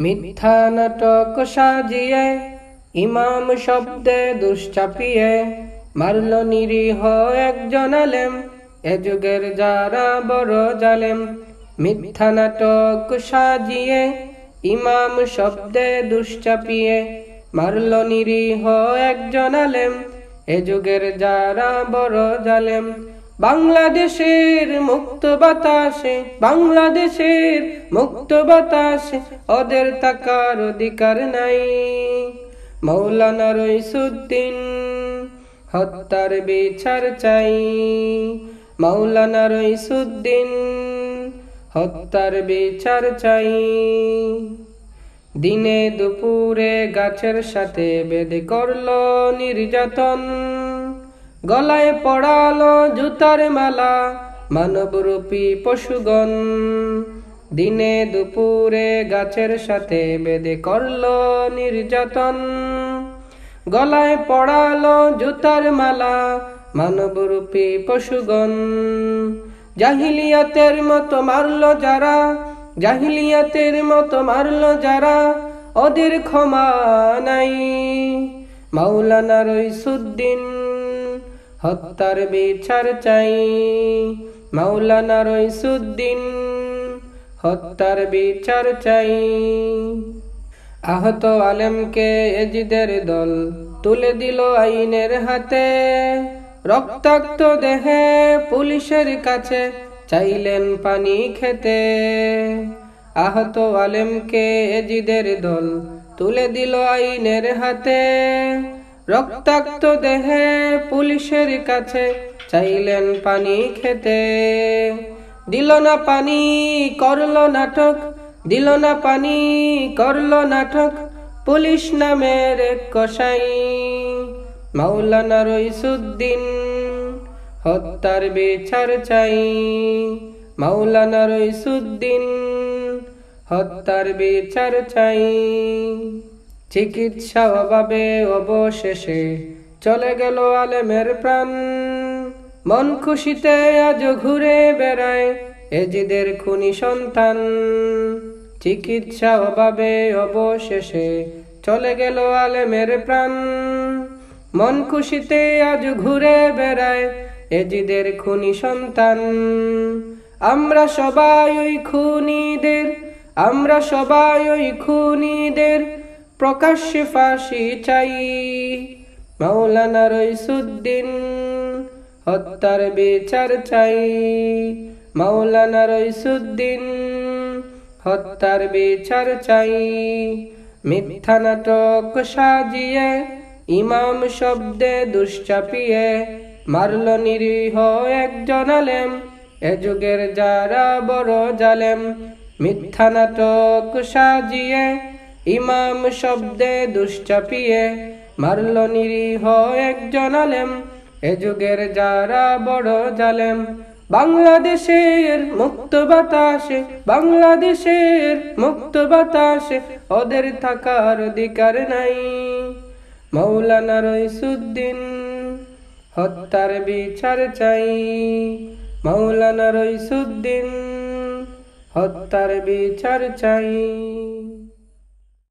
মিথ্যা নাটক সাজিয়ে ইমাম শব্দে দুশ্চাপিয়ে মারল নিরীহ একজন আলেম, এ যুগের যারা বড় জালেম। মিথ্যা নাটক সাজিয়ে ইমাম শব্দে দুশ্চাপিয়ে মারল নিরীহ একজন আলেম, এ যুগের যারা বড় জালেম। বাংলাদেশের মুক্ত বাতাসে, বাংলাদেশের মুক্ত বাতাসে ওদের থাকার অধিকার নাই। মাওলানা রইসুদ্দিন হত্যার বিচার চাই, মাওলানা রইসুদ্দিন হত্যার বিচার চাই। দিনে দুপুরে গাছের সাথে বেঁধে করলো নির্যাতন, গলায় পড়ালো জুতার মালা মানবরূপী পশুগণ। দিনে দুপুরে গাছের সাথে বেঁধে করলো নির্যাতন, গলায় পড়ালো জুতার মালা মানবরূপী পশুগণ। জাহিলিয়াতের মতো মারলো যারা, জাহিলিয়াতের মতো মারলো যারা, ওদের ক্ষমা নাই। মাওলানা রইসুদ্দিন হত্যার বিচার চাই, মাওলানা রইসুদ্দিন হত্যার বিচার চাই। আহত আলেমকে এজিদের দল তুলে দিল আইনের হাতে, রক্তাক্ত দেহে পুলিশের কাছে চাইলেন পানি খেতে। আহত আলেমকে এজিদের দল তুলে দিল আইনের হাতে, রক্তাক্ত দেহে পুলিশের কাছে চাইলেন পানি খেতে। দিল না পানি করলো নাটক, দিল না পানি করলো নাটক পুলিশ নামের এক কসাই। মাওলানা রইসুদ্দিন হত্যার বিচার চাই, মাওলানা রইসুদ্দিন হত্যার বিচার চাই। চিকিৎসা অভাবে অবশেষে চলে গেল আলেমের প্রাণ, মন খুশিতে আজ ঘুরে বেড়ায় এজিদের খুনি সন্তান। চিকিৎসা অভাবে অবশেষে চলে গেল আলেমের প্রাণ, মন খুশিতে আজ ঘুরে বেড়ায় এজিদের খুনি সন্তান। আমরা সবাই ওই খুনিদের, আমরা সবাই ওই খুনিদের প্রকাশ্যে ফাঁসি চাই। মাওলানা রইসুদ্দিন হত্যার বিচার চাই, মাওলানা রইসুদ্দিন হত্যার বিচার চাই। মিথ্যা নাটক সাজিয়ে ইমাম শব্দে দুশ্চাপিয়ে মারল নিরীহ একজন আলেম, এ যুগের যারা বড় জালেম। মিথ্যা নাটক সাজিয়ে ইমাম শব্দে দুশ্চাপিয়ে মারল নিরীহ একজন আলেম, এ যুগের যারা বড় জালেম। বাংলাদেশের মুক্ত বাতাসে, বাংলাদেশের মুক্ত বাতাসে ওদের থাকার অধিকার নাই। মাওলানা রইসুদ্দিন হত্যার বিচার চাই, মাওলানা রইসুদ্দিন হত্যার বিচার চাই।